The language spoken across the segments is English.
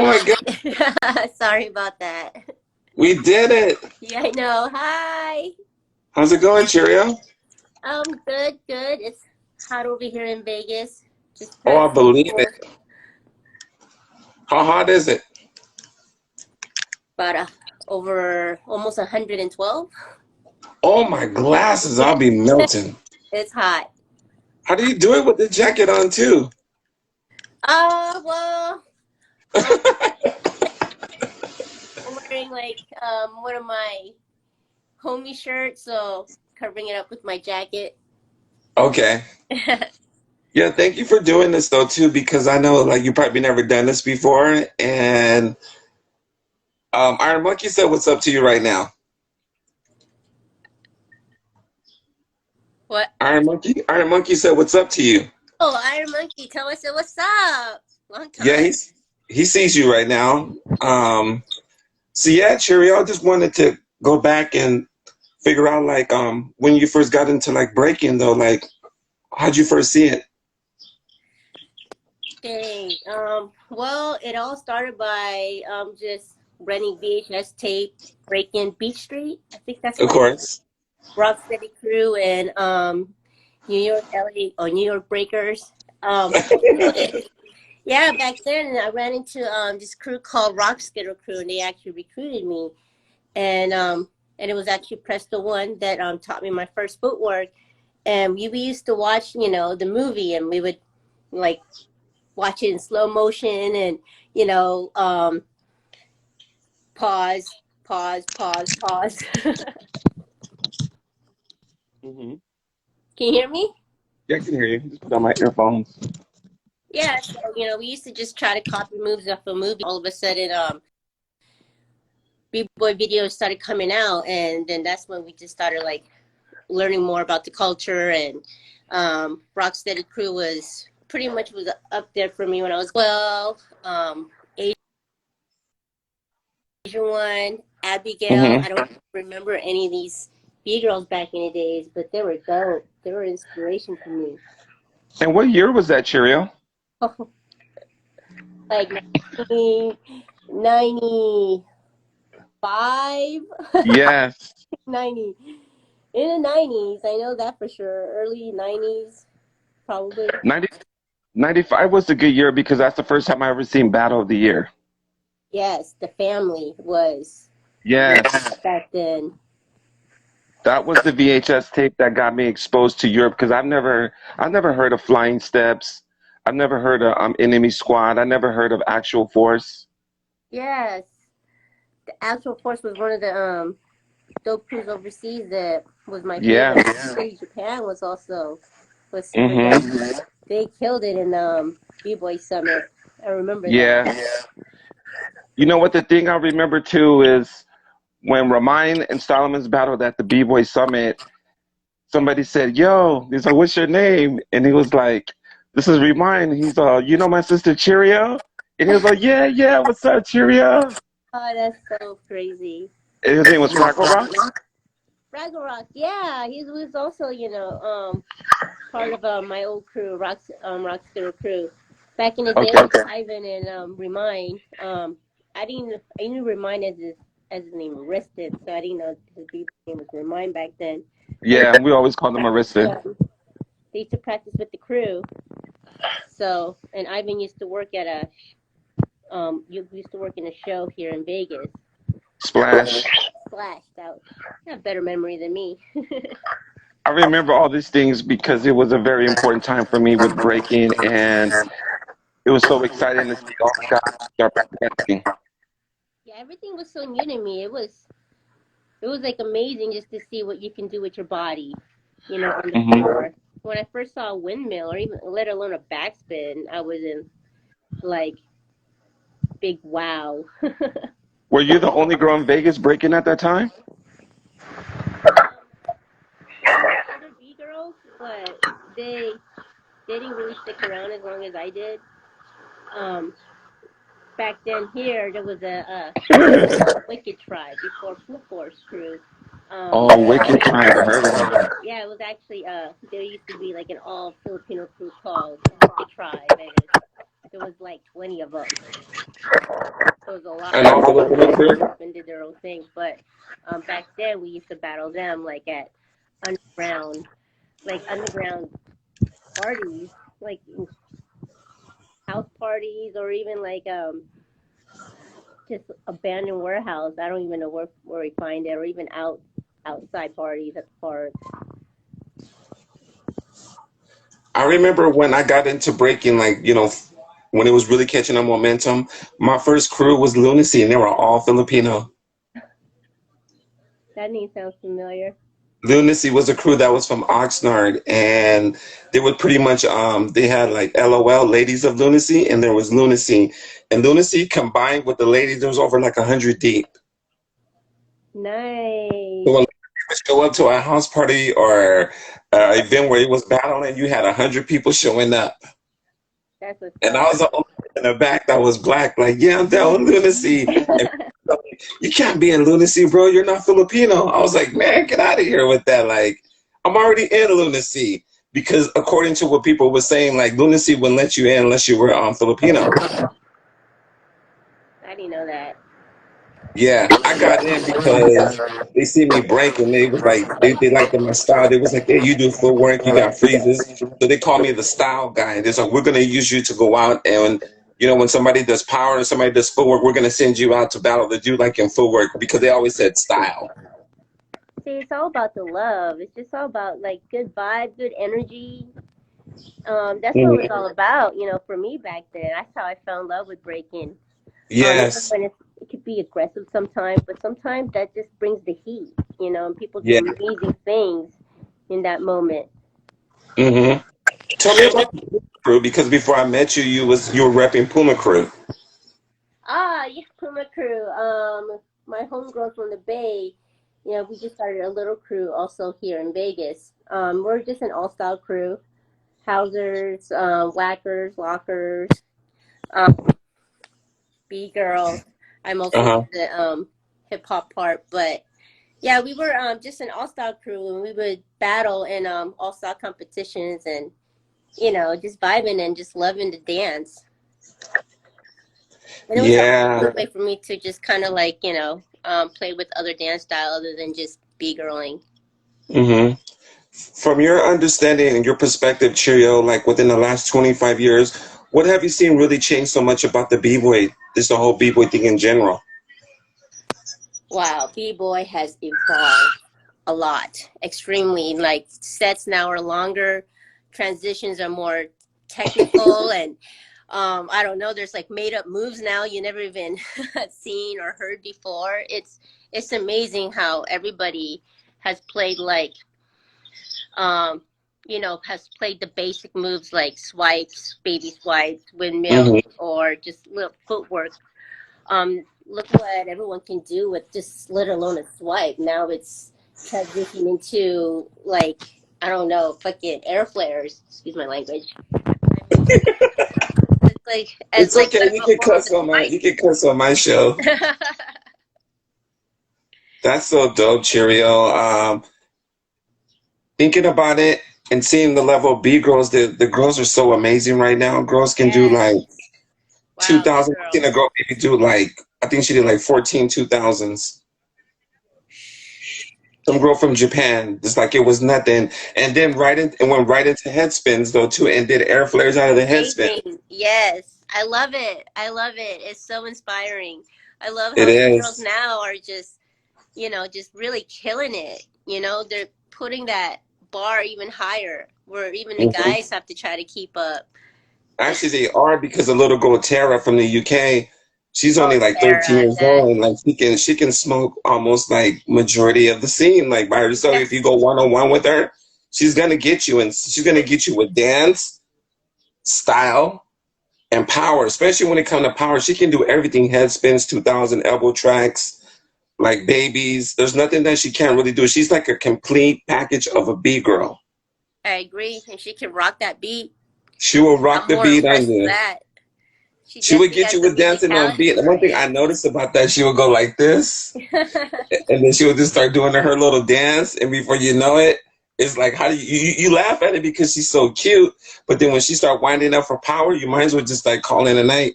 my God. Sorry about that. We did it. Yeah, I know. Hi. How's it going, Cheerio? Good, good. It's hot over here in Vegas. Just Oh, I past believe it. 84. How hot is it? About over almost 112. Oh, my glasses. Yeah, I'll be melting. it's hot. How do you do it with the jacket on, too? Well, um, I'm wearing like one of my homie shirts, so covering it up with my jacket. Okay. Yeah, thank you for doing this, though, too, because I know, like, you probably never done this before. And Iron Monkey said, what's up to you right now? What? Iron Monkey said, what's up to you? Oh, Iron Monkey, tell us what's up. Long Yeah, time. he sees you right now. So yeah, Cheerio, I just wanted to go back and figure out like when you first got into like breaking though, like how'd you first see it? Okay. Well, it all started by just renting VHS tape, breaking Beach Street. I think that's Of what it is. course. Rocksteady Crew and New York LA or New York Breakers. Yeah, back then I ran into this crew called Rocksteady Crew, and they actually recruited me, and and it was actually Presto One that taught me my first footwork. And we used to watch, the movie, and we would like watch it in slow motion and you know um pause, pause. Hmm. Can you hear me? Yeah, I can hear you. Just put on my earphones. Yeah, so we used to just try to copy moves off a movie. All of a sudden b-boy videos started coming out, and then that's when we just started like learning more about the culture. And Rocksteady Crew was pretty much was up there for me when I was 12. Asian One, Abigail. Hmm. I don't remember any of these B girls back in the days, but they were dope. They were inspiration for me. And what year was that, Cheerio? Like 1995, Yes. 90. In the 90s, I know that for sure. Early 90s, probably. 90 95 was a good year because that's the first time I ever seen Battle of the Year. Yes, the family was Yes. back then. That was the VHS tape that got me exposed to Europe because I've never heard of Flying Steps. I've never heard of Enemy Squad. I never heard of Actual Force. Yes, the actual force was one of the dope crews overseas that was my Yeah. favorite. City Japan was super dope. Mm-hmm. They killed it in B-Boy Summit. I remember that. Yeah. You know what the thing I remember too is when Ramine and Solomon's battled at the B-Boy Summit, somebody said, "Yo," he's like, "What's your name?" And he was like, "This is Ramine." He's "You know my sister Cheerio?" And he was like, "Yeah, yeah, what's up, Cheerio?" Oh, that's so crazy. And his name was Fraggle Rock. Ragnarok, yeah, he was also, part of my old crew, Rockstar crew. Back in the day, Okay. with Ivan and Remind. I knew Remind as his name Ariston, so I didn't know his name was Remind back then. But Yeah, we always called him Arista. they used to practice with the crew. So, and Ivan used to work at you used to work in a show here in Vegas. Splash. Splash, that you have better memory than me. I remember all these things because it was a very important time for me with breaking, and it was so exciting to see all the guys start breaking. Yeah, everything was so new to me. It was like amazing just to see what you can do with your body, on the Hmm. floor. When I first saw a windmill or even let alone a backspin, I was in like big wow. Were you the only girl in Vegas breaking at that time? There were other B girls, but they didn't really stick around as long as I did. Um, Back then here there was a Wicked Tribe before Flip Force crew. Oh, Wicked Tribe. I heard of them. Yeah, it was actually there used to be like an all Filipino crew called Wicked Tribe, and There was like 20 of them. So it was a lot. And all Filipino Every crew. group and did their own thing. But back then we used to battle them like at underground, underground parties, like in house parties, or even like just abandoned warehouse. I don't even know where we find it, or even outside parties at the park. I remember when I got into breaking, like, when it was really catching a momentum, my first crew was Lunacy, and they were all Filipino. That name sounds familiar. Lunacy was a crew that was from Oxnard, and they would pretty much they had like LOL, Ladies of Lunacy, and there was Lunacy, and Lunacy combined with the ladies, there was over like 100 deep. So Nice. when you would show up to a house party or event where it was battling, you had 100 people showing up, That's what's and I up. was the only one in the back that was black. Like, yeah, I'm down with Lunacy. And you can't be in Lunacy, bro. You're not Filipino. I was like, man, get out of here with that. Like, I'm already in Lunacy because according to what people were saying, like Lunacy wouldn't let you in unless you were Filipino. I didn't know that. Yeah, I got in because they see me break and they was like they liked my style. They was like, hey, you do footwork, you got freezes. So they call me the style guy. They're like, we're gonna use you to go out and when somebody does power and somebody does footwork, we're gonna send you out to battle the dude like in footwork because they always said style. See, it's all about the love. It's just all about like good vibe, good energy. That's what it was Mhm. all about, for me back then. That's how I fell in love with breaking. Even Yes. when it could be aggressive sometimes, but sometimes that just brings the heat, and people do Yeah. amazing things in that moment. hmm Tell me about the Puma crew because before I met you, you were repping Puma crew. Ah, yeah, Puma Crew. My homegirl from the Bay, we just started a little crew also here in Vegas. We're just an all-style crew. Housers, whackers, lockers, um, B girls. I Uh mostly do huh. the hip hop part, but yeah, we were just an all-style crew, and we would battle in all-style competitions, and just vibing and just loving to dance. And it was also a Yeah. good way for me to just kind of like play with other dance style other than just b girling. hmm From your understanding and your perspective, Cheerio, like within the last 25 years, what have you seen really change so much about the b-boy, just the whole b-boy thing in general? Wow, b-boy has evolved a lot, extremely. Like sets now are longer, transitions are more technical, and I don't know. There's like made up moves now you never even seen or heard before. It's amazing how everybody has played like um, has played the basic moves like swipes, baby swipes, hmm windmills, or just little footwork. Look what everyone can do with just let alone a swipe. Now it's transitioned into like I don't know, fucking air flares. Excuse my language. I mean, it's like as It's like okay. You can almost cuss a on my swipe. you can cuss on my show. That's so dope, Cheerio. Thinking about it and seeing the level of B girls, the girls are so amazing right now. Girls can do Yes. like Wow, big 2,000. I've seen a girls. girl maybe do like, I think she did like 14 2000s. Some girl from Japan, just like it was nothing. And then and went right into head spins though too, and did air flares out of the head spin. Amazing. Yes. I love it. I love it. It's so inspiring. I love It how the girls is. now are just, just really killing it. They're putting that bar even higher where even the Mhm. guys have to try to keep up. Actually, It's they are because the little girl Tara from the UK, she's oh only like 13 Tara, years old, and like she can smoke almost like majority of the scene like by herself. that If you go 1-on-one with her, she's gonna get you, and she's gonna get you with dance, style, and power. Especially when it comes to power, she can do everything: head spins, 2000 elbow tracks, like babies. There's nothing that she can't really do. She's like a complete package of a B girl. I agree. And she can rock that beat. She will rock I'm the more beat on impressed with you. that. She She would definitely get has you the with dancing on musicality beat. And to one thing it. I noticed about that, she would go like this, and then she would just start doing her little dance, and before you know it, It's like how do you laugh at it because she's so cute, but then when she start winding up for power, you might as well just like call in a night.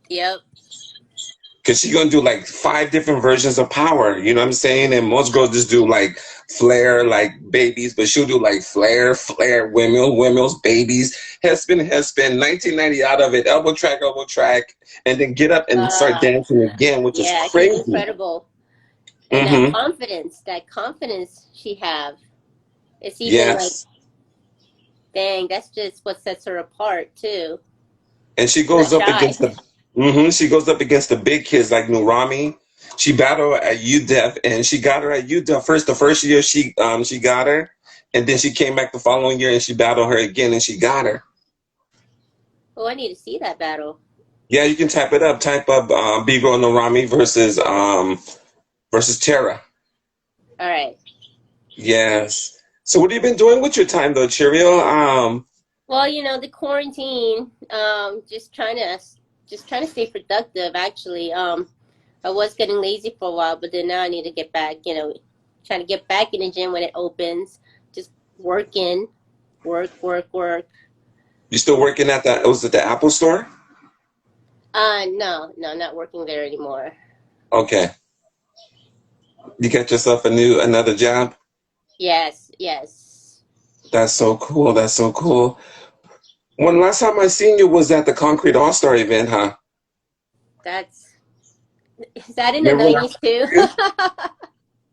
Yep. Cause she's gonna do like five different versions of power, you know what I'm saying? And most girls just do like flare, like babies, but she'll do like flare, flare, windmills, babies, head spin, 1990 out of it, elbow track, and then get up and start Uh, dancing again, which is yeah, she's crazy. incredible. And Mm-hmm. that confidence she have, it's even like, Yes. dang, that's just what sets her apart too. And she She's not goes up shy. against the she goes up against the big kids like Nurami. She battled at UDEF and she got her at UDEF first. The first year she got her, and then she came back the following year and she battled her again and she got her. Oh, I need to see that battle. Yeah, you can type it up. Type up Bigo Nurami versus Tara. All right. Yes. So what have you been doing with your time though, Cheerio? Well, the quarantine, just trying to stay productive actually. I was getting lazy for a while, but then now I need to get back, trying to get back in the gym when it opens. Just working, work. You still working at the was it the Apple store? No, no, not working there anymore. Okay. You got yourself another job? Yes, yes. That's so cool. That's so cool. When last time I seen you was at the Concrete All Star event, huh? That's Is that in the Remember when I 90s too? saw you?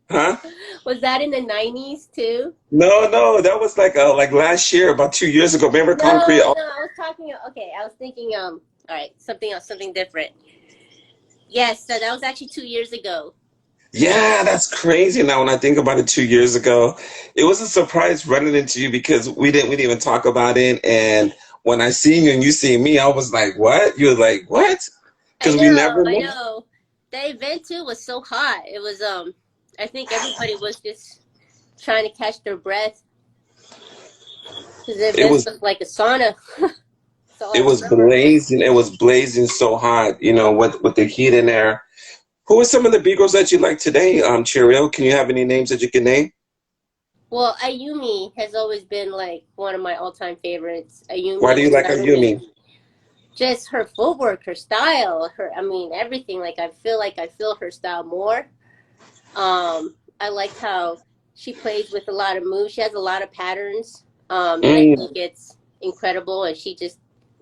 Huh? Was that in the 90s too? No, no, that was like last year, about 2 years ago. Remember No, Concrete All? no, I was talking. Okay, I was thinking. All right, something else, something different. Yes, so that was actually 2 years ago. Yeah, that's crazy. Now when I think about it, 2 years ago, it was a surprise running into you because we didn't even talk about it. And when I seen you and you seen me, I was like, "What?" You were like, "What?" I Because we know, never I met. know. The event too was so hot. It was. I think everybody was just trying to catch their breath because the It event was was like a sauna. That's all I it was remember. blazing. It was blazing so hot. You know, with the heat in there. Who are some of the Beagles that you like today, Cheerio? Can you have any names that you can name? Well, Ayumi has always been like one of my all-time favorites. Why do Ayumi you like Narumi. Ayumi? Just her footwork, her style, I mean, everything. Like I feel her style more. I like how she plays with a lot of moves. She has a lot of patterns that I Mm, think it's incredible, and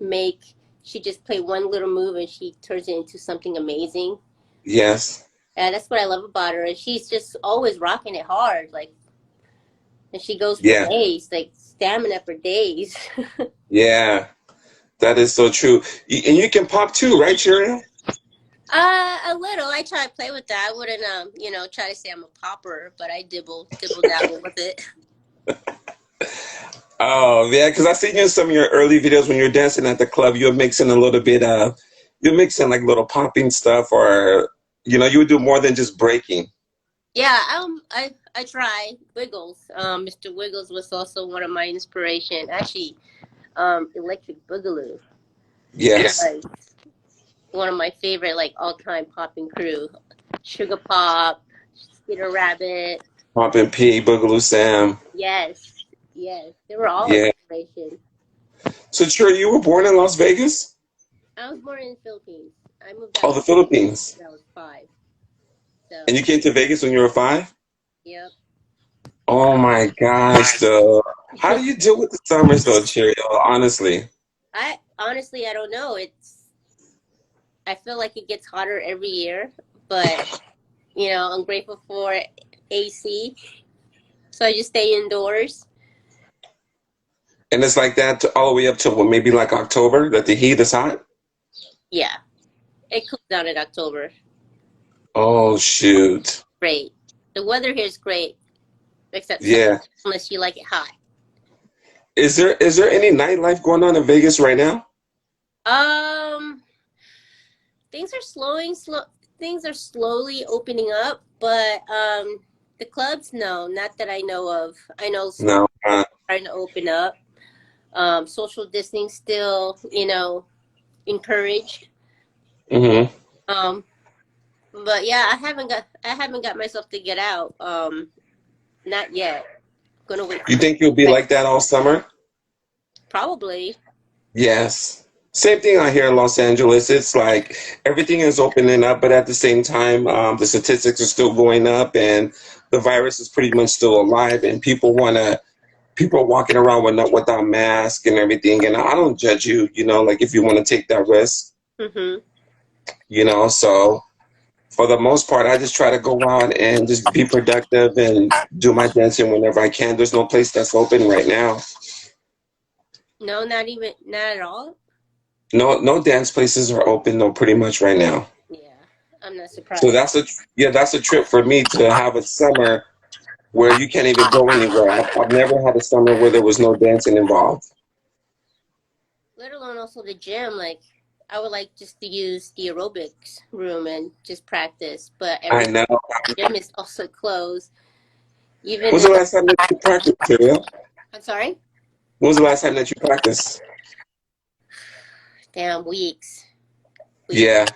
make she just play one little move and she turns it into something amazing. yes. And that's what I love about her. And she's just always rocking it hard, like, and she goes for Yeah. days, like stamina for days. Yeah. That is so true. And you can pop too, right, Cheerio? A little. I try to play with that. I wouldn't, try to say I'm a popper, but I dibble dabble with it. Oh, yeah, because I seen you in some of your early videos when you're dancing at the club. You're mixing a little bit of, you're mixing like little popping stuff, or you would do more than just breaking. Yeah, I try Wiggles. Mr. Wiggles was also one of my inspiration. Actually, Electric Boogaloo Yes, was one of my favorite, like, all time popping crew. Sugar Pop, Skitter Rabbit. popping P, Boogaloo Sam. Yes, yes, they were all Yeah. inspiration. So, Cheerio, you were born in Las Vegas? I was born in the Philippines. I moved out Oh, to the the Philippines Philippines. when I was 5. And So, you came to Vegas when you were 5? yep. Oh my gosh, though. How do you deal with the summers, though, Cheerio? Honestly. I don't know. I feel like it gets hotter every year, but I'm grateful for AC, so I just stay indoors. And it's like that all the way up to what, maybe like October, that the heat is hot? Yeah, it cools down in October. Oh, shoot. Great. The weather here is great, except summer, Yeah. unless you like it hot. Is there any nightlife going on in Vegas right now? Um, things are things are slowly opening up, but the clubs, no, not that I know of. I know some No. are starting to open up. Social distancing still, encouraged. Hmm. Um, but yeah, I haven't got myself to get out. Not yet. Gonna wait You for think you'll be next, like that all summer? probably. Yes. Same thing out here in Los Angeles. It's like everything is opening up, but at the same time, the statistics are still going up, and the virus is pretty much still alive. And people are walking around without masks and everything. And I don't judge you, like if you want to take that risk, Hmm. So for the most part, I just try to go out and just be productive and do my dancing whenever I can. There's no place that's open right now. No, not at all. No dance places are open, no, pretty much right now. Yeah, I'm not So surprised. that's a trip for me to have a summer where you can't even go anywhere. I've never had a summer where there was no dancing involved. Let alone also the gym. Like, I would like just to use the aerobics room and just practice, but I every know. gym is also closed. Even When's the last time that you practiced, Cheerio? I'm sorry, When was the last time that you practiced? damn weeks. Yeah,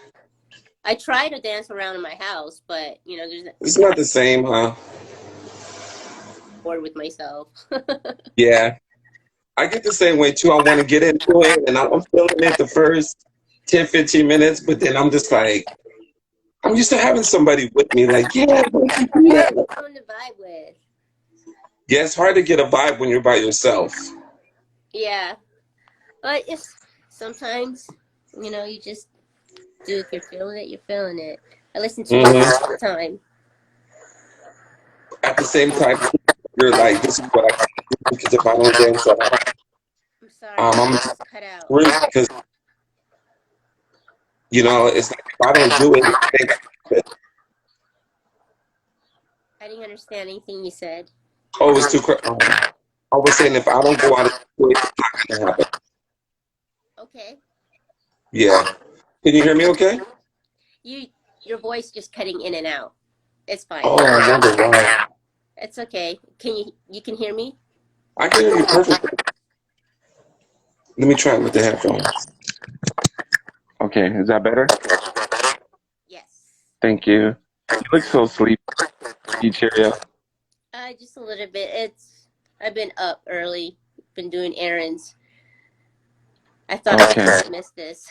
I try to dance around in my house, but there's it's not the same, huh? bored with myself. Yeah, I get the same way too. I want to get into it, and I'm feeling it the first 10, 15 minutes, but then I'm just like, I'm used to having somebody with me, like, yeah, don't you do Yeah, that? someone to vibe with. Yeah, it's hard to get a vibe when you're by yourself. Yeah, but it's sometimes you just do if you're feeling it, you're feeling it. I listen to music Hmm. all the time. At the same time, you're like, this is what I got to do because if I don't dance at all, I'm sorry, your I'm voice cut out. screwed because it's like if I don't do it, it ain't gonna happen. I didn't understand anything you said. Oh, it was too. I was saying if I don't go out and do it, it's not gonna happen. Okay, Yeah. Can you hear me? Okay. you your voice just cutting in and out. It's fine. Oh, I wonder why. It's okay. You can hear me? I can hear you perfectly. Let me try it with the headphones. Okay, is that better? Yes. Thank you. You look so sleepy, Cheerio. Just a little bit. I've been up early, been doing errands. I thought I Okay. would miss this.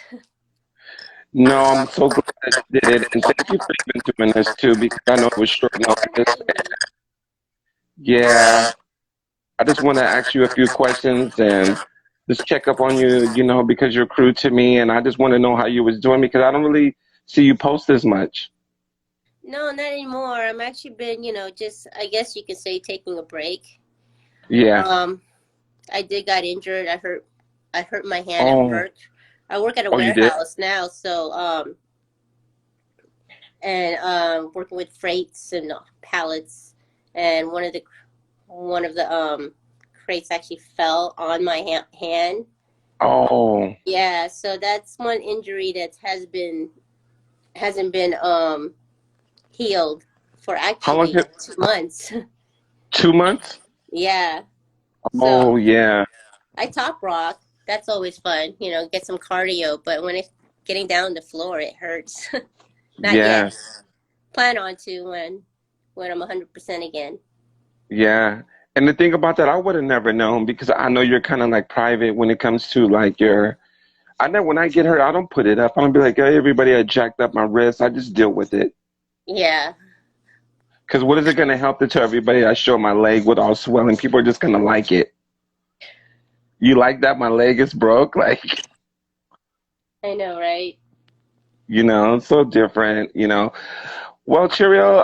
No, I'm so glad that you did it, and thank you for even doing this too, because I know it was short Thank you for notice. having me. Yeah, I just want to ask you a few questions and just check up on you, because you're crew to me, and I just want to know how you was doing because I don't really see you post as much. No, not anymore. I'm actually been, just I guess you could say taking a break. Yeah. Um, I did got injured. I hurt my hand at Oh, work. I work at a oh, you did? warehouse now, so and working with freights and pallets, and one of the crates actually fell on my hand. Oh, Yeah, so that's one injury that hasn't been healed for how long? actually 2 months. 2 months? Yeah. So Oh, yeah. I top rock. That's always fun, get some cardio. But when it's getting down the floor, it hurts. Not yet. Yes. Plan on to when I'm 100% again. Yeah. And the thing about that, I would have never known because I know you're kind of like private when it comes to like your. I know when I get hurt, I don't put it up. I don't be like, hey, everybody, I jacked up my wrist. I just deal with it. Yeah. Because what is it going to help to tell everybody I show my leg with all swelling? People are just going to like it. You like that my leg is broke? Like, I know, right? it's so different. Well, Cheerio,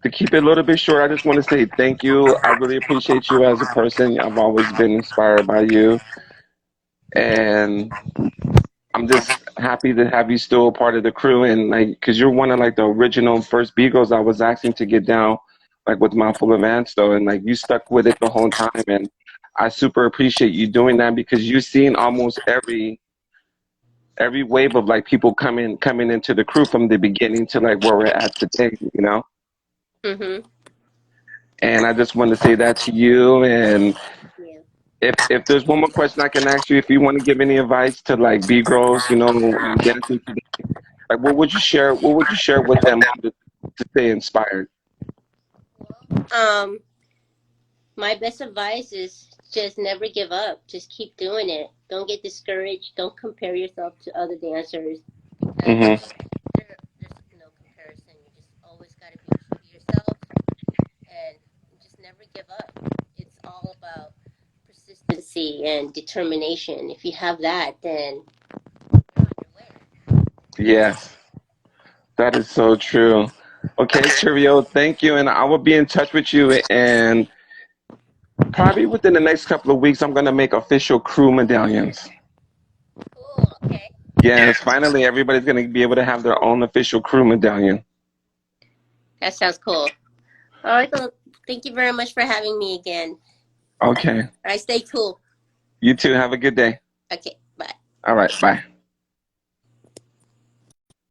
to keep it a little bit short, I just want to say thank you. I really appreciate you as a person. I've always been inspired by you. And I'm just happy to have you still a part of the crew and like, because you're one of like the original first Beagles I was asking to get down, like with Mouthful of Ants though, and like you stuck with it the whole time, and I super appreciate you doing that because you've seen almost every wave of like people coming into the crew from the beginning to like where we're at today. Mm-hmm. And I just want to say that to you. And Yeah. if there's one more question I can ask you, if you want to give any advice to like B girls, dancing today, like what would you share? What would you share with them to stay inspired? Um, my best advice is just never give up. Just keep doing it. Don't get discouraged. Don't compare yourself to other dancers because Hmm. there's no comparison. You just always got to be true to yourself and just never give up. It's all about persistency and determination. If you have that, then you're on your way. Yes, that is so true. Okay, Cheerio, thank you. And I will be in touch with you. And probably within the next couple of weeks, I'm going to make official crew medallions. Cool. Okay. Yes, finally, everybody's going to be able to have their own official crew medallion. That sounds cool. All right. Well, thank you very much for having me again. Okay. All right. Stay cool. You too. Have a good day. Okay. Bye. All right. Bye.